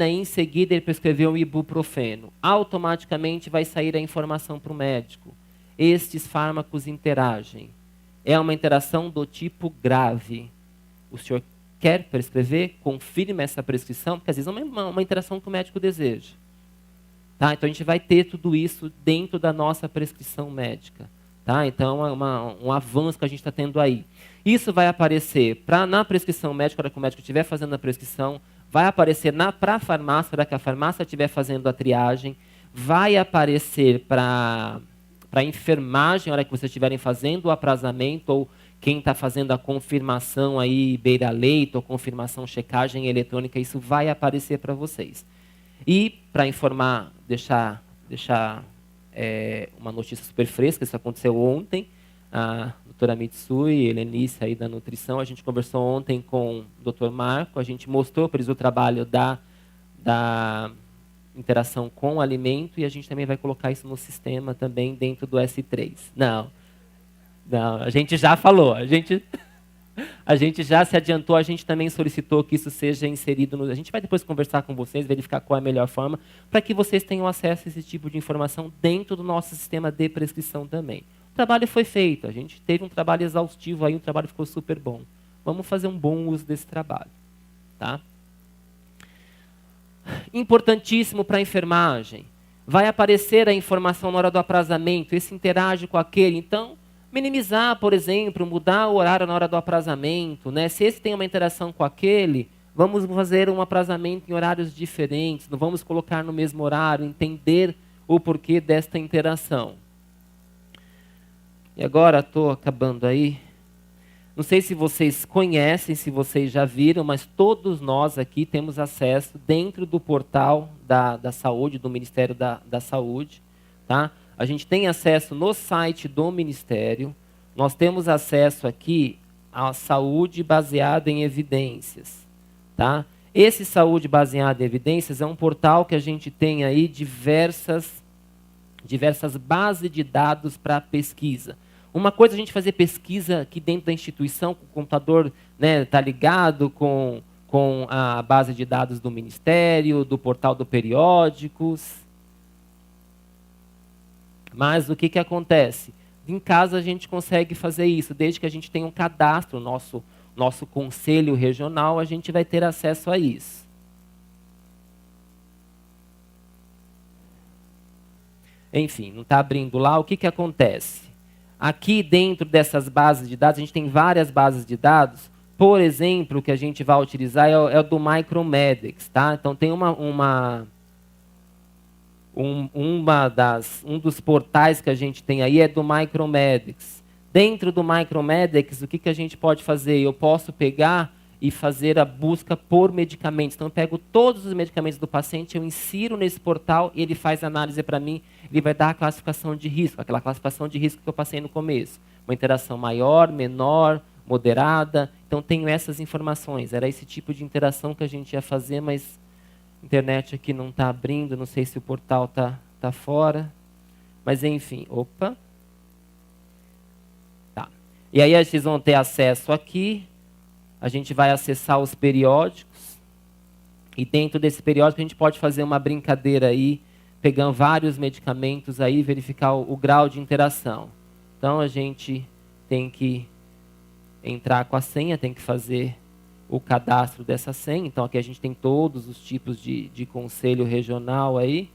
e em seguida ele prescreveu um ibuprofeno. Automaticamente vai sair a informação para o médico. Estes fármacos interagem. É uma interação do tipo grave. O senhor quer prescrever? Confirme essa prescrição, porque às vezes é uma interação que o médico deseja. Tá? Então a gente vai ter tudo isso dentro da nossa prescrição médica. Tá? Então é um avanço que a gente está tendo aí. Isso vai aparecer na prescrição médica, na hora que o médico estiver fazendo a prescrição, vai aparecer para a farmácia, na hora que a farmácia estiver fazendo a triagem, vai aparecer para a enfermagem, na hora que vocês estiverem fazendo o aprazamento, ou quem está fazendo a confirmação aí, beira-leito, ou confirmação checagem eletrônica, isso vai aparecer para vocês. E, para informar, deixar uma notícia super fresca, isso aconteceu ontem, a doutora Mitsui e Helenice aí da nutrição, a gente conversou ontem com o Dr. Marco, a gente mostrou para eles o trabalho da interação com o alimento e a gente também vai colocar isso no sistema também dentro do S3. Não, a gente já falou, a gente já se adiantou, a gente também solicitou que isso seja inserido a gente vai depois conversar com vocês, verificar qual é a melhor forma, para que vocês tenham acesso a esse tipo de informação dentro do nosso sistema de prescrição também. O trabalho foi feito, a gente teve um trabalho exaustivo aí, o trabalho ficou super bom. Vamos fazer um bom uso desse trabalho. Tá? Importantíssimo para a enfermagem. Vai aparecer a informação na hora do aprazamento, esse interage com aquele, então minimizar, por exemplo, mudar o horário na hora do aprazamento, né? Se esse tem uma interação com aquele, vamos fazer um aprazamento em horários diferentes, não vamos colocar no mesmo horário, entender o porquê desta interação. E agora estou acabando aí. Não sei se vocês conhecem, se vocês já viram, mas todos nós aqui temos acesso dentro do portal da saúde, do Ministério da Saúde, tá? A gente tem acesso no site do Ministério, nós temos acesso aqui à saúde baseada em evidências. Tá? Esse saúde baseada em evidências é um portal que a gente tem aí diversas bases de dados para pesquisa. Uma coisa é a gente fazer pesquisa aqui dentro da instituição, com o computador tá ligado com a base de dados do Ministério, do portal do Periódicos. Mas o que acontece? Em casa a gente consegue fazer isso, desde que a gente tenha um cadastro, nosso conselho regional, a gente vai ter acesso a isso. Enfim, não está abrindo lá, o que acontece? Aqui dentro dessas bases de dados, a gente tem várias bases de dados. Por exemplo, o que a gente vai utilizar é o do Micromedex, tá? Então tem um dos portais que a gente tem aí é do Micromedex. Dentro do Micromedex, o que a gente pode fazer? Eu posso pegar e fazer a busca por medicamentos. Então, eu pego todos os medicamentos do paciente, eu insiro nesse portal e ele faz análise para mim. Ele vai dar a classificação de risco, aquela classificação de risco que eu passei no começo. Uma interação maior, menor, moderada. Então, tenho essas informações. Era esse tipo de interação que a gente ia fazer, mas a internet aqui não está abrindo, não sei se o portal está fora. Mas, enfim, opa. Tá. E aí, vocês vão ter acesso aqui. A gente vai acessar os periódicos. E dentro desse periódico, a gente pode fazer uma brincadeira aí, pegando vários medicamentos aí, verificar o grau de interação. Então, a gente tem que entrar com a senha, tem que fazer o cadastro dessa senha. Então, aqui a gente tem todos os tipos de conselho regional aí.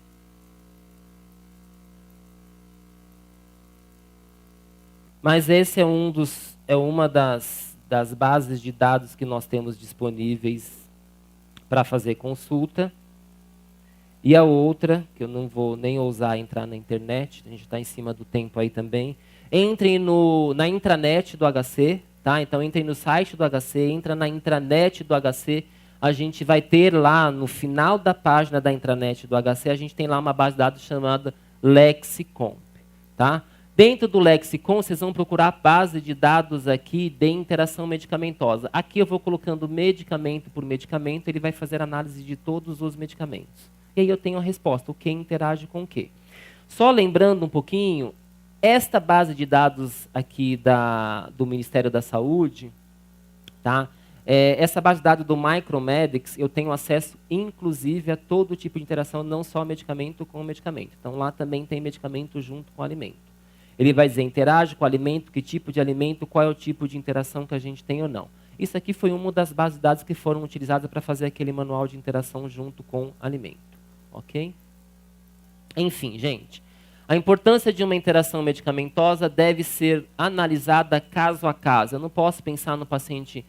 Mas esse é uma das bases de dados que nós temos disponíveis para fazer consulta. E a outra, que eu não vou nem ousar entrar na internet, a gente está em cima do tempo aí também. Entrem na intranet do HC, tá? Então entrem no site do HC, entra na intranet do HC. A gente vai ter lá, no final da página da intranet do HC, a gente tem lá uma base de dados chamada Lexicomp, tá? Dentro do Lexicon, vocês vão procurar a base de dados aqui de interação medicamentosa. Aqui eu vou colocando medicamento por medicamento, ele vai fazer análise de todos os medicamentos. E aí eu tenho a resposta, o que interage com o que. Só lembrando um pouquinho, esta base de dados aqui do Ministério da Saúde, tá? Essa base de dados do Micromedex, eu tenho acesso inclusive a todo tipo de interação, não só medicamento com medicamento. Então lá também tem medicamento junto com alimento. Ele vai dizer, interage com o alimento, que tipo de alimento, qual é o tipo de interação que a gente tem ou não. Isso aqui foi uma das bases de dados que foram utilizadas para fazer aquele manual de interação junto com alimento. Ok? Enfim, gente, a importância de uma interação medicamentosa deve ser analisada caso a caso. Eu não posso pensar no paciente,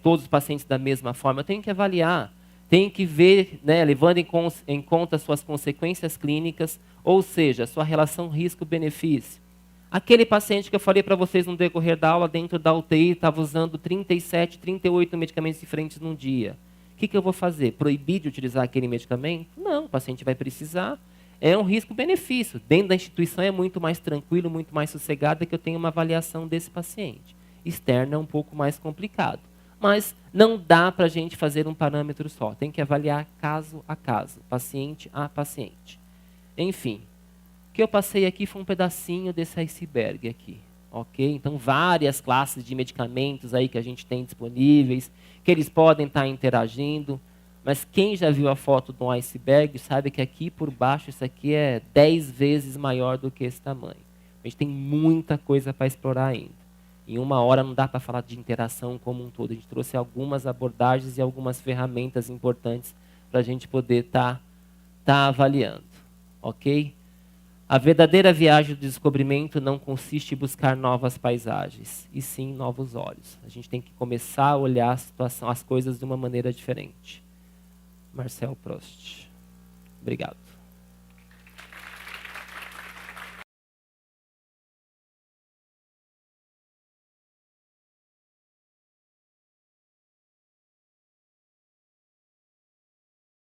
todos os pacientes da mesma forma. Eu tenho que avaliar, tenho que ver, né, levando em conta suas consequências clínicas, ou seja, sua relação risco-benefício. Aquele paciente que eu falei para vocês no decorrer da aula, dentro da UTI, estava usando 37, 38 medicamentos diferentes num dia. O que eu vou fazer? Proibir de utilizar aquele medicamento? Não, o paciente vai precisar. É um risco-benefício. Dentro da instituição é muito mais tranquilo, muito mais sossegado que eu tenha uma avaliação desse paciente. Externo é um pouco mais complicado. Mas não dá para a gente fazer um parâmetro só. Tem que avaliar caso a caso, paciente a paciente. Enfim, o que eu passei aqui foi um pedacinho desse iceberg aqui. Ok? Então, várias classes de medicamentos aí que a gente tem disponíveis, que eles podem estar interagindo. Mas quem já viu a foto de um iceberg sabe que aqui por baixo isso aqui é 10 vezes maior do que esse tamanho. A gente tem muita coisa para explorar ainda. Em uma hora não dá para falar de interação como um todo. A gente trouxe algumas abordagens e algumas ferramentas importantes para a gente poder estar avaliando. Ok? A verdadeira viagem do descobrimento não consiste em buscar novas paisagens, e sim novos olhos. A gente tem que começar a olhar a situação, as coisas de uma maneira diferente. Marcel Proust. Obrigado.